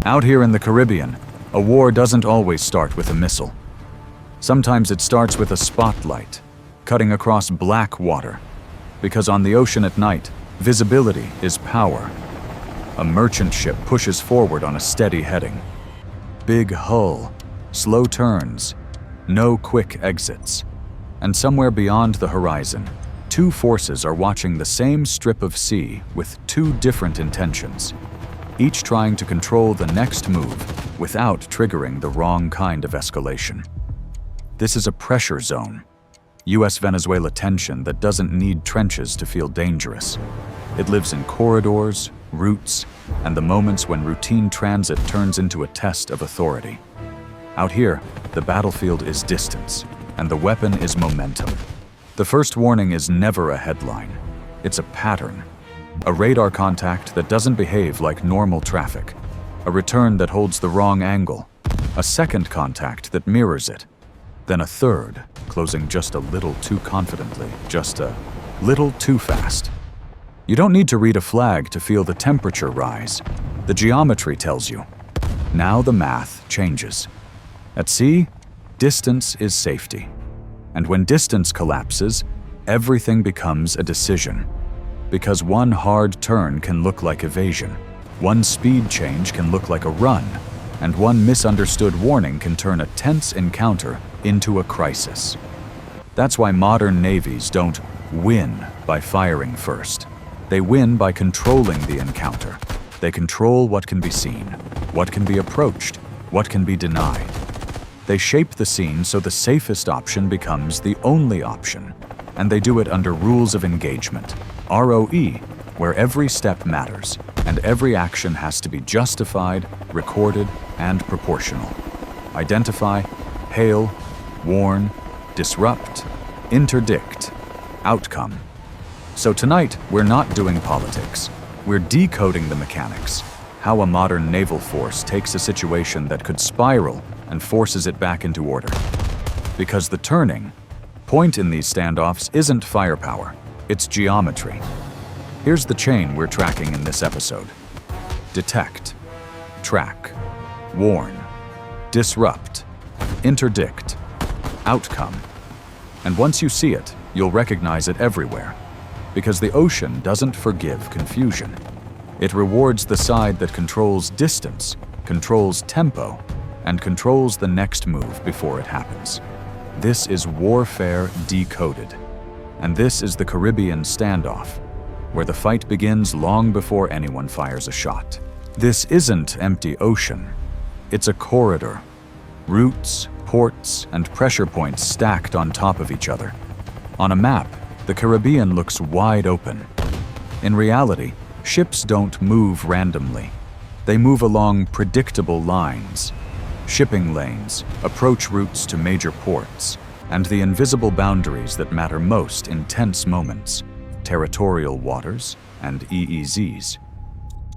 Out here in the Caribbean, a war doesn't always start with a missile. Sometimes it starts with a spotlight, cutting across black water. Because on the ocean at night, visibility is power. A merchant ship pushes forward on a steady heading. Big hull, slow turns, no quick exits. And somewhere beyond the horizon, two forces are watching the same strip of sea with two different intentions, each trying to control the next move without triggering the wrong kind of escalation. This is a pressure zone, US-Venezuela tension that doesn't need trenches to feel dangerous. It lives in corridors, routes, and the moments when routine transit turns into a test of authority. Out here, the battlefield is distance, and the weapon is momentum. The first warning is never a headline. It's a pattern. A radar contact that doesn't behave like normal traffic. A return that holds the wrong angle. A second contact that mirrors it. Then a third, closing just a little too confidently, just a little too fast. You don't need to read a flag to feel the temperature rise. The geometry tells you. Now the math changes. At sea, distance is safety. And when distance collapses, everything becomes a decision. Because one hard turn can look like evasion, one speed change can look like a run, and one misunderstood warning can turn a tense encounter into a crisis. That's why modern navies don't win by firing first. They win by controlling the encounter. They control what can be seen, what can be approached, what can be denied. They shape the scene so the safest option becomes the only option, and they do it under rules of engagement, ROE, where every step matters, and every action has to be justified, recorded, and proportional. Identify, hail, warn, disrupt, interdict, outcome. So tonight, we're not doing politics. We're decoding the mechanics, how a modern naval force takes a situation that could spiral and forces it back into order. Because the turning point in these standoffs isn't firepower, it's geometry. Here's the chain we're tracking in this episode. Detect, track, warn, disrupt, interdict, outcome. And once you see it, you'll recognize it everywhere. Because the ocean doesn't forgive confusion. It rewards the side that controls distance, controls tempo, and controls the next move before it happens. This is warfare decoded. And this is the Caribbean standoff, where the fight begins long before anyone fires a shot. This isn't empty ocean. It's a corridor. Routes, ports, and pressure points stacked on top of each other. On a map, the Caribbean looks wide open. In reality, ships don't move randomly. They move along predictable lines. Shipping lanes, approach routes to major ports, and the invisible boundaries that matter most in tense moments, territorial waters and EEZs.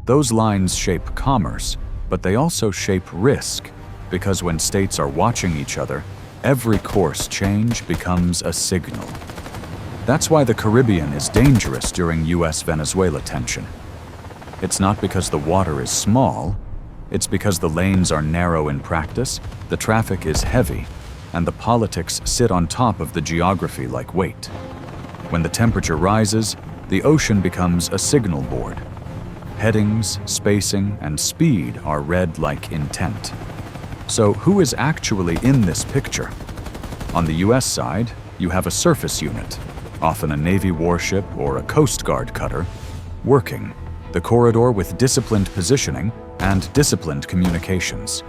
Those lines shape commerce, but they also shape risk, because when states are watching each other, every course change becomes a signal. That's why the Caribbean is dangerous during US-Venezuela tension. It's not because the water is small, it's because the lanes are narrow in practice, the traffic is heavy, and the politics sit on top of the geography like weight. When the temperature rises, the ocean becomes a signal board. Headings, spacing, and speed are read like intent. So who is actually in this picture? On the US side, you have a surface unit, often a Navy warship or a Coast Guard cutter, working the corridor with disciplined positioning and disciplined communications.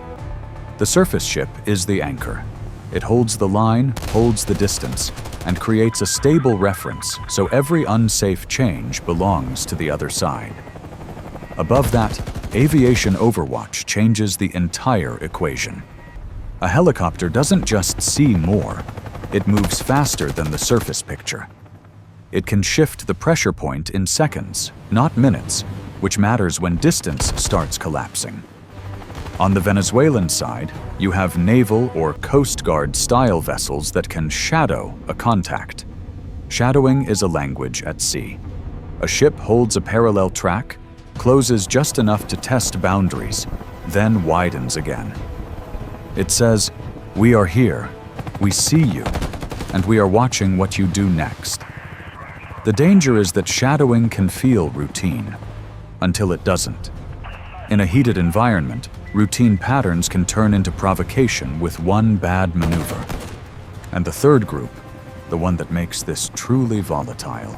The surface ship is the anchor. It holds the line, holds the distance, and creates a stable reference so every unsafe change belongs to the other side. Above that, aviation overwatch changes the entire equation. A helicopter doesn't just see more, it moves faster than the surface picture. It can shift the pressure point in seconds, not minutes, which matters when distance starts collapsing. On the Venezuelan side, you have naval or Coast Guard style vessels that can shadow a contact. Shadowing is a language at sea. A ship holds a parallel track, closes just enough to test boundaries, then widens again. It says, "We are here, we see you, and we are watching what you do next." The danger is that shadowing can feel routine, until it doesn't. In a heated environment, routine patterns can turn into provocation with one bad maneuver. And the third group, the one that makes this truly volatile,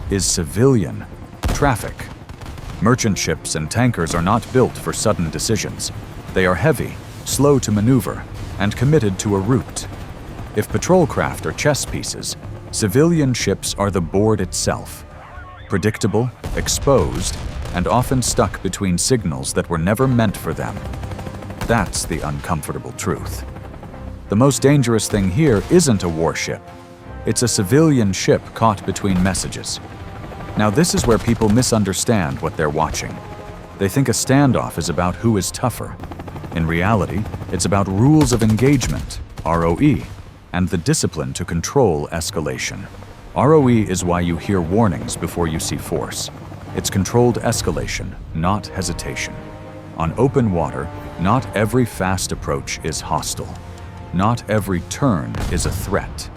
is civilian traffic. Merchant ships and tankers are not built for sudden decisions. They are heavy, slow to maneuver, and committed to a route. If patrol craft are chess pieces, civilian ships are the board itself. Predictable, exposed, and often stuck between signals that were never meant for them. That's the uncomfortable truth. The most dangerous thing here isn't a warship. It's a civilian ship caught between messages. Now this is where people misunderstand what they're watching. They think a standoff is about who is tougher. In reality, it's about rules of engagement, ROE, and the discipline to control escalation. ROE is why you hear warnings before you see force. It's controlled escalation, not hesitation. On open water, not every fast approach is hostile. Not every turn is a threat.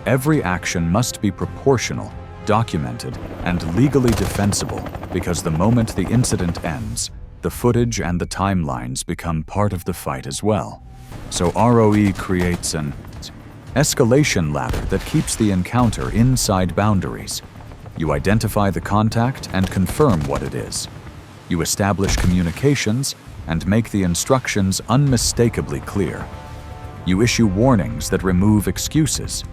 Every action must be proportional, documented, and legally defensible, because the moment the incident ends, the footage and the timelines become part of the fight as well. So ROE creates an escalation ladder that keeps the encounter inside boundaries. You identify the contact and confirm what it is. You establish communications and make the instructions unmistakably clear. You issue warnings that remove excuses.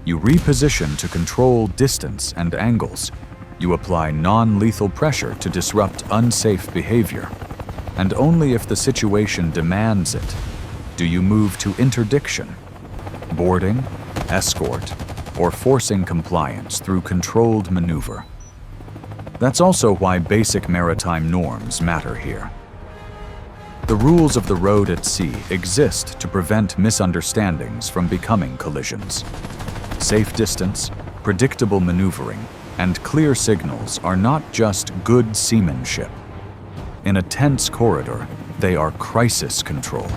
You reposition to control distance and angles. You apply non-lethal pressure to disrupt unsafe behavior. And only if the situation demands it do you move to interdiction, boarding, escort, or forcing compliance through controlled maneuver. That's also why basic maritime norms matter here. The rules of the road at sea exist to prevent misunderstandings from becoming collisions. Safe distance, predictable maneuvering, and clear signals are not just good seamanship. In a tense corridor, they are crisis control.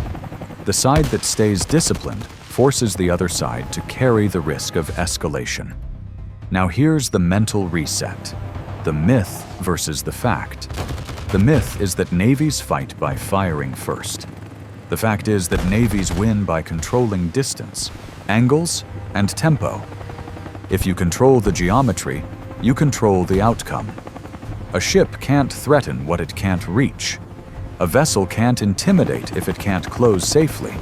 The side that stays disciplined forces the other side to carry the risk of escalation. Now here's the mental reset. The myth versus the fact. The myth is that navies fight by firing first. The fact is that navies win by controlling distance, angles, and tempo. If you control the geometry, you control the outcome. A ship can't threaten what it can't reach. A vessel can't intimidate if it can't close safely.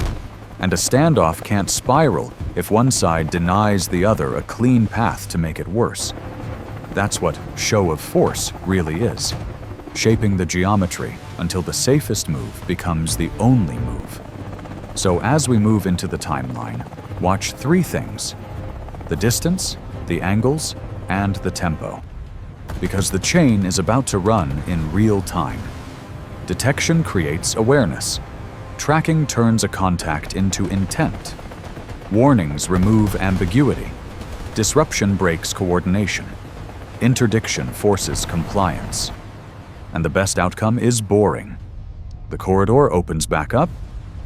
And a standoff can't spiral if one side denies the other a clean path to make it worse. That's what show of force really is. Shaping the geometry until the safest move becomes the only move. So as we move into the timeline, watch three things: the distance, the angles, and the tempo. Because the chain is about to run in real time. Detection creates awareness. Tracking turns a contact into intent. Warnings remove ambiguity. Disruption breaks coordination. Interdiction forces compliance. And the best outcome is boring. The corridor opens back up,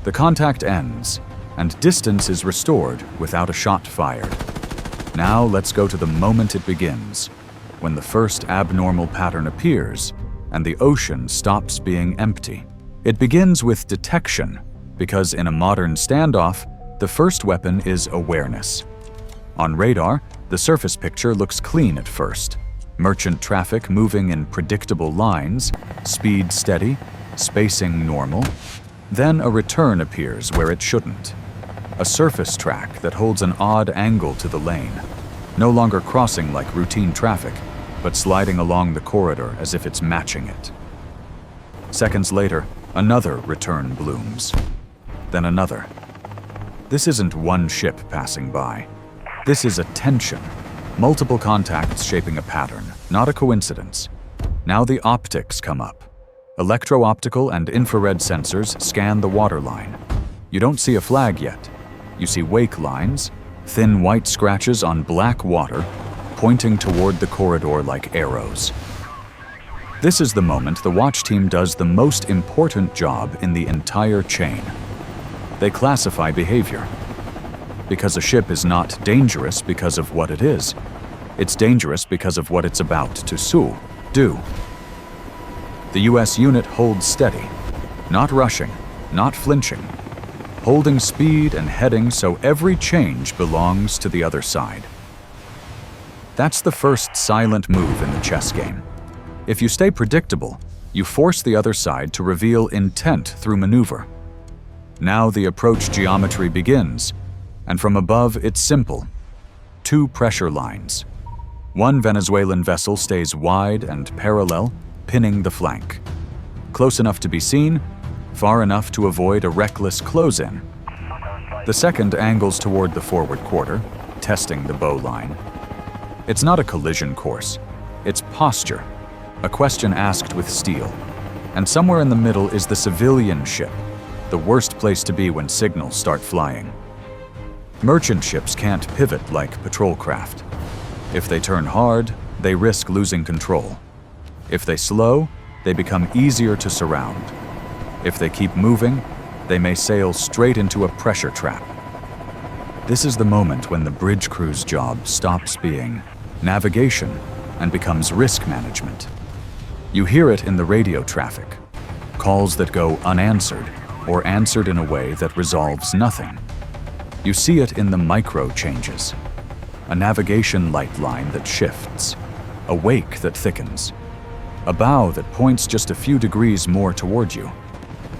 the contact ends, and distance is restored without a shot fired. Now let's go to the moment it begins, when the first abnormal pattern appears and the ocean stops being empty. It begins with detection, because in a modern standoff, the first weapon is awareness. On radar, the surface picture looks clean at first. Merchant traffic moving in predictable lines, speed steady, spacing normal. Then a return appears where it shouldn't. A surface track that holds an odd angle to the lane, no longer crossing like routine traffic, but sliding along the corridor as if it's matching it. Seconds later, another return blooms. Then another. This isn't one ship passing by. This is a tension. Multiple contacts shaping a pattern, not a coincidence. Now the optics come up. Electro-optical and infrared sensors scan the waterline. You don't see a flag yet. You see wake lines, thin white scratches on black water, pointing toward the corridor like arrows. This is the moment the watch team does the most important job in the entire chain. They classify behavior. Because a ship is not dangerous because of what it is. It's dangerous because of what it's about to do. The US unit holds steady, not rushing, not flinching, holding speed and heading so every change belongs to the other side. That's the first silent move in the chess game. If you stay predictable, you force the other side to reveal intent through maneuver. Now the approach geometry begins, and from above it's simple. 2 pressure lines. One Venezuelan vessel stays wide and parallel, pinning the flank. Close enough to be seen, far enough to avoid a reckless close-in. The second angles toward the forward quarter, testing the bow line. It's not a collision course, it's posture, a question asked with steel. And somewhere in the middle is the civilian ship, the worst place to be when signals start flying. Merchant ships can't pivot like patrol craft. If they turn hard, they risk losing control. If they slow, they become easier to surround. If they keep moving, they may sail straight into a pressure trap. This is the moment when the bridge crew's job stops being navigation and becomes risk management. You hear it in the radio traffic, calls that go unanswered or answered in a way that resolves nothing. You see it in the micro changes, a navigation light line that shifts, a wake that thickens, a bow that points just a few degrees more toward you.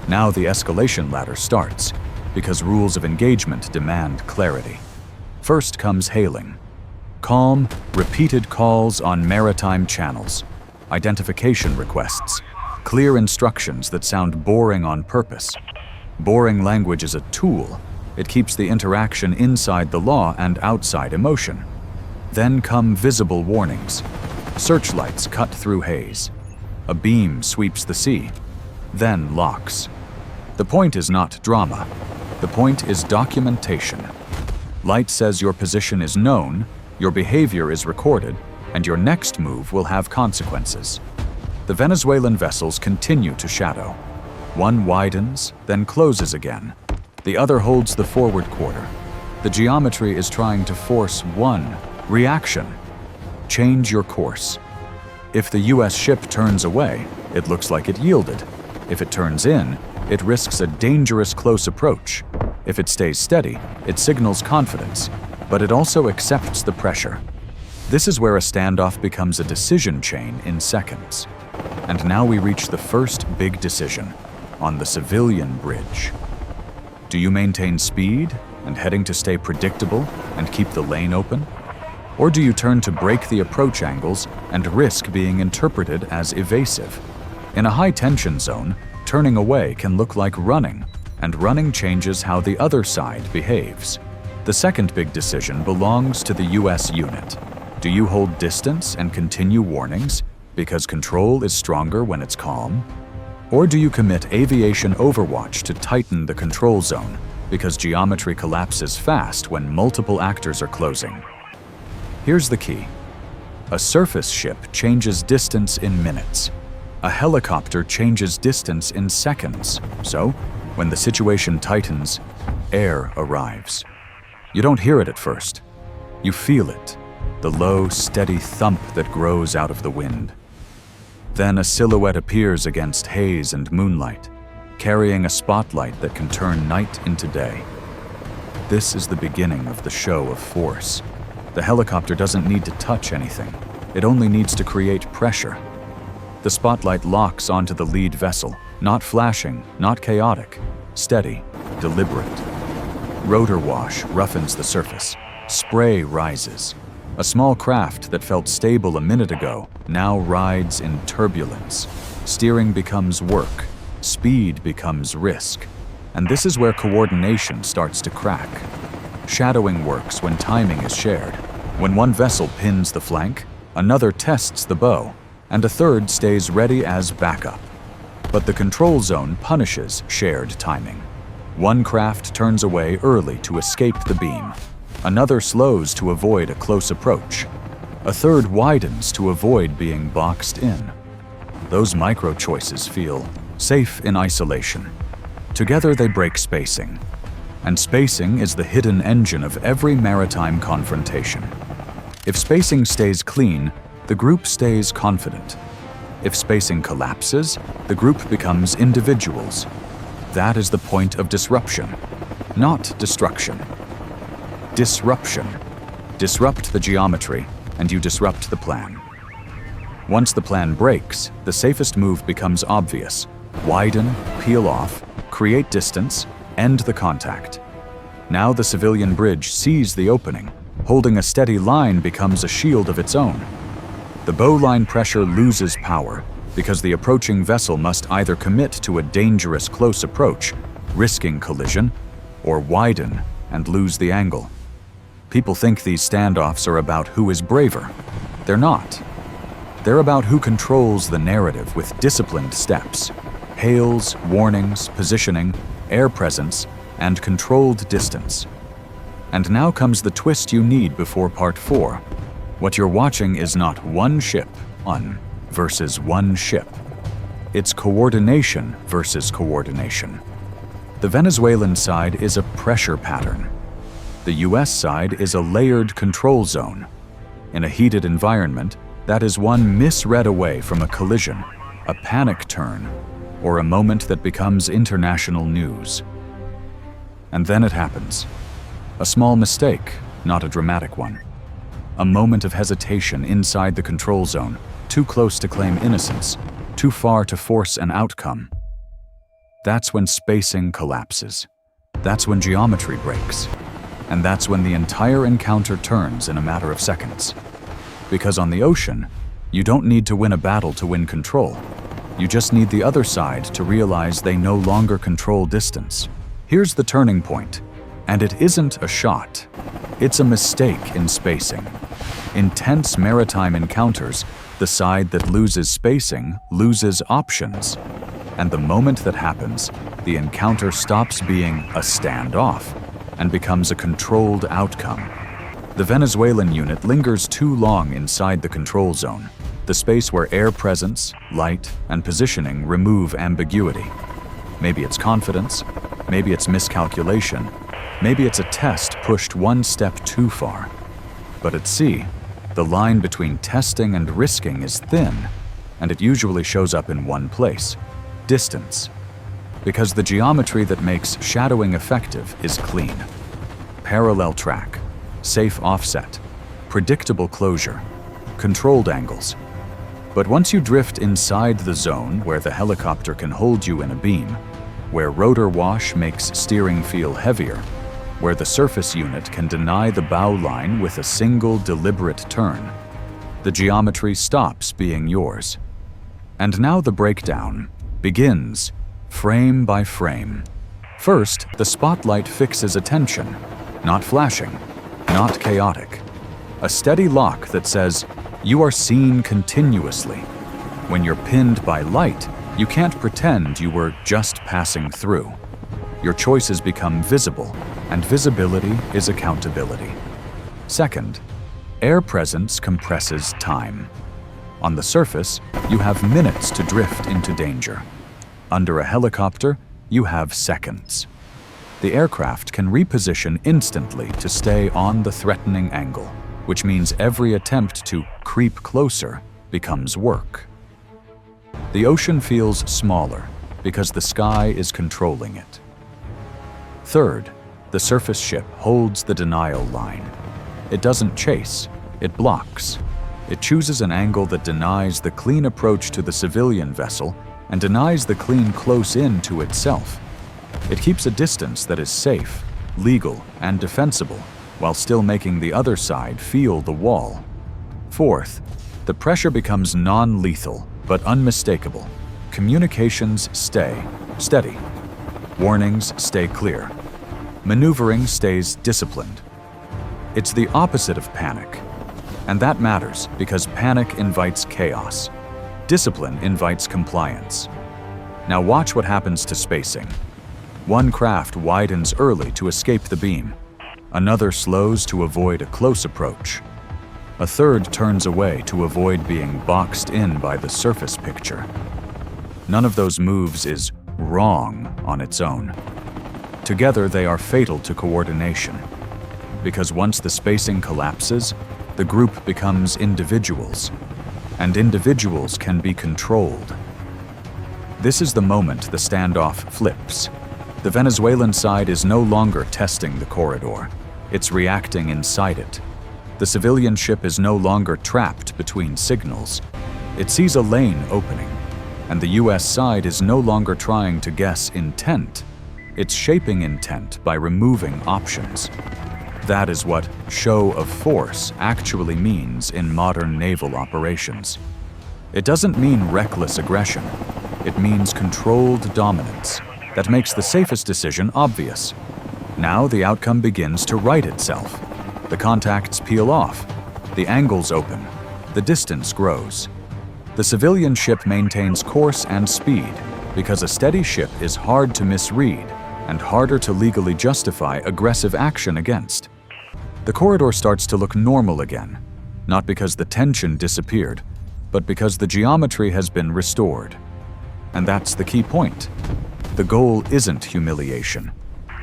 Now the escalation ladder starts, because rules of engagement demand clarity. First comes hailing. Calm, repeated calls on maritime channels, identification requests, clear instructions that sound boring on purpose. Boring language is a tool. It keeps the interaction inside the law and outside emotion. Then come visible warnings. Searchlights cut through haze. A beam sweeps the sea. Then locks. The point is not drama. The point is documentation. Light says your position is known, your behavior is recorded, and your next move will have consequences. The Venezuelan vessels continue to shadow. One widens, then closes again. The other holds the forward quarter. The geometry is trying to force one reaction. Change your course. If the US ship turns away, it looks like it yielded. If it turns in, it risks a dangerous close approach. If it stays steady, it signals confidence, but it also accepts the pressure. This is where a standoff becomes a decision chain in seconds. And now we reach the first big decision, on the civilian bridge. Do you maintain speed and heading to stay predictable and keep the lane open? Or do you turn to break the approach angles and risk being interpreted as evasive? In a high-tension zone, turning away can look like running, and running changes how the other side behaves. The second big decision belongs to the US unit. Do you hold distance and continue warnings because control is stronger when it's calm? Or do you commit aviation overwatch to tighten the control zone because geometry collapses fast when multiple actors are closing? Here's the key. A surface ship changes distance in minutes. A helicopter changes distance in seconds. So, when the situation tightens, air arrives. You don't hear it at first. You feel it, the low, steady thump that grows out of the wind. Then a silhouette appears against haze and moonlight, carrying a spotlight that can turn night into day. This is the beginning of the show of force. The helicopter doesn't need to touch anything. It only needs to create pressure. The spotlight locks onto the lead vessel, not flashing, not chaotic, steady, deliberate. Rotor wash roughens the surface. Spray rises. A small craft that felt stable a minute ago now rides in turbulence. Steering becomes work. Speed becomes risk. And this is where coordination starts to crack. Shadowing works when timing is shared. When one vessel pins the flank, another tests the bow, and a third stays ready as backup. But the control zone punishes shared timing. One craft turns away early to escape the beam. Another slows to avoid a close approach. A third widens to avoid being boxed in. Those micro-choices feel safe in isolation. Together they break spacing. And spacing is the hidden engine of every maritime confrontation. If spacing stays clean, the group stays confident. If spacing collapses, the group becomes individuals. That is the point of disruption, not destruction. Disruption. Disrupt the geometry, and you disrupt the plan. Once the plan breaks, the safest move becomes obvious. Widen, peel off, create distance, end the contact. Now the civilian bridge sees the opening. Holding a steady line becomes a shield of its own. The bowline pressure loses power because the approaching vessel must either commit to a dangerous close approach, risking collision, or widen and lose the angle. People think these standoffs are about who is braver. They're not. They're about who controls the narrative with disciplined steps. Hails, warnings, positioning, air presence, and controlled distance. And now comes the twist you need before Part 4. What you're watching is not one ship versus one ship. It's coordination versus coordination. The Venezuelan side is a pressure pattern. The US side is a layered control zone. In a heated environment, that is one misread away from a collision, a panic turn, or a moment that becomes international news. And then it happens. A small mistake, not a dramatic one. A moment of hesitation inside the control zone, too close to claim innocence, too far to force an outcome. That's when spacing collapses. That's when geometry breaks. And that's when the entire encounter turns in a matter of seconds. Because on the ocean, you don't need to win a battle to win control. You just need the other side to realize they no longer control distance. Here's the turning point. And it isn't a shot. It's a mistake in spacing. In tense maritime encounters, the side that loses spacing loses options. And the moment that happens, the encounter stops being a standoff and becomes a controlled outcome. The Venezuelan unit lingers too long inside the control zone, the space where air presence, light, and positioning remove ambiguity. Maybe it's confidence, maybe it's miscalculation, maybe it's a test pushed one step too far. But at sea, the line between testing and risking is thin, and it usually shows up in one place: distance. Because the geometry that makes shadowing effective is clean. Parallel track, safe offset, predictable closure, controlled angles. But once you drift inside the zone where the helicopter can hold you in a beam, where rotor wash makes steering feel heavier, where the surface unit can deny the bow line with a single deliberate turn, the geometry stops being yours. And now the breakdown begins, frame by frame. First, the spotlight fixes attention, not flashing, not chaotic. A steady lock that says, you are seen continuously. When you're pinned by light, you can't pretend you were just passing through. Your choices become visible, and visibility is accountability. Second, air presence compresses time. On the surface, you have minutes to drift into danger. Under a helicopter, you have seconds. The aircraft can reposition instantly to stay on the threatening angle, which means every attempt to creep closer becomes work. The ocean feels smaller because the sky is controlling it. Third, the surface ship holds the denial line. It doesn't chase, it blocks. It chooses an angle that denies the clean approach to the civilian vessel and denies the clean close in to itself. It keeps a distance that is safe, legal, and defensible, while still making the other side feel the wall. Fourth, the pressure becomes non-lethal, but unmistakable. Communications stay steady. Warnings stay clear. Maneuvering stays disciplined. It's the opposite of panic. And that matters because panic invites chaos. Discipline invites compliance. Now watch what happens to spacing. One craft widens early to escape the beam. Another slows to avoid a close approach. A third turns away to avoid being boxed in by the surface picture. None of those moves is wrong on its own. Together, they are fatal to coordination, because once the spacing collapses, the group becomes individuals, and individuals can be controlled. This is the moment the standoff flips. The Venezuelan side is no longer testing the corridor. It's reacting inside it. The civilian ship is no longer trapped between signals. It sees a lane opening, and the US side is no longer trying to guess intent. It's shaping intent by removing options. That is what show of force actually means in modern naval operations. It doesn't mean reckless aggression. It means controlled dominance that makes the safest decision obvious. Now the outcome begins to right itself. The contacts peel off, the angles open, the distance grows. The civilian ship maintains course and speed because a steady ship is hard to misread and harder to legally justify aggressive action against. The corridor starts to look normal again, not because the tension disappeared, but because the geometry has been restored. And that's the key point. The goal isn't humiliation.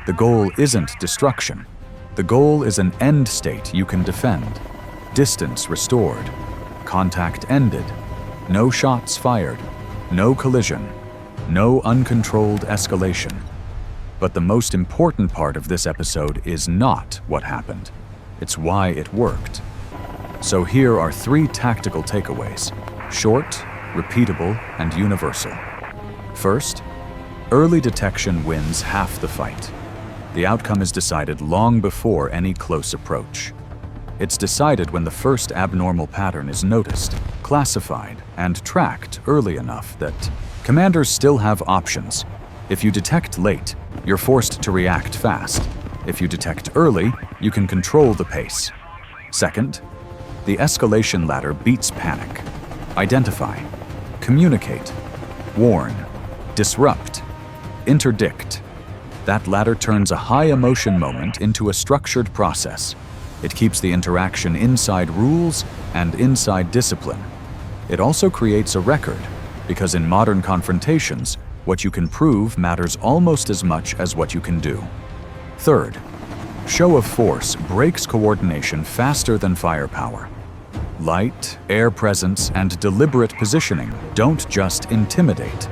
The goal isn't destruction. The goal is an end state you can defend. Distance restored. Contact ended. No shots fired. No collision. No uncontrolled escalation. But the most important part of this episode is not what happened. It's why it worked. So here are 3 tactical takeaways: short, repeatable, and universal. First, early detection wins half the fight. The outcome is decided long before any close approach. It's decided when the first abnormal pattern is noticed, classified, and tracked early enough that commanders still have options. If you detect late, you're forced to react fast. If you detect early, you can control the pace. Second, the escalation ladder beats panic. Identify, communicate, warn, disrupt, interdict. That ladder turns a high-emotion moment into a structured process. It keeps the interaction inside rules and inside discipline. It also creates a record, because in modern confrontations, what you can prove matters almost as much as what you can do. Third, show of force breaks coordination faster than firepower. Light, air presence, and deliberate positioning don't just intimidate.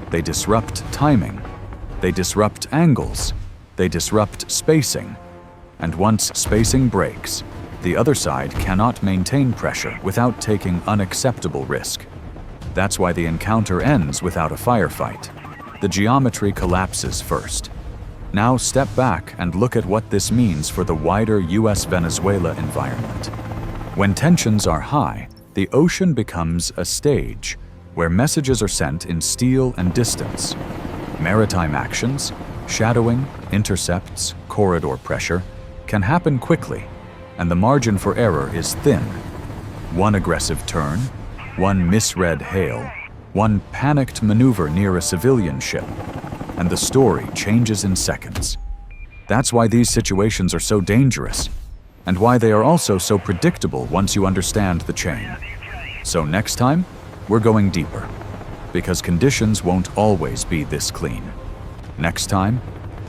They disrupt timing. They disrupt angles. They disrupt spacing. And once spacing breaks, the other side cannot maintain pressure without taking unacceptable risk. That's why the encounter ends without a firefight. The geometry collapses first. Now step back and look at what this means for the wider US-Venezuela environment. When tensions are high, the ocean becomes a stage where messages are sent in steel and distance. Maritime actions, shadowing, intercepts, corridor pressure, can happen quickly, and the margin for error is thin. One aggressive turn, one misread hail, one panicked maneuver near a civilian ship, and the story changes in seconds. That's why these situations are so dangerous, and why they are also so predictable once you understand the chain. So next time, we're going deeper, because conditions won't always be this clean. Next time,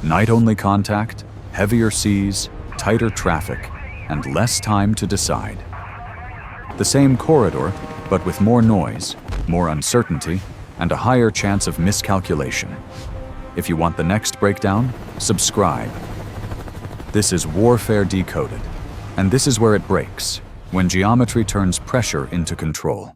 night-only contact, heavier seas, tighter traffic, and less time to decide. The same corridor, but with more noise, more uncertainty, and a higher chance of miscalculation. If you want the next breakdown, subscribe. This is Warfare Decoded, and this is where it breaks, when geometry turns pressure into control.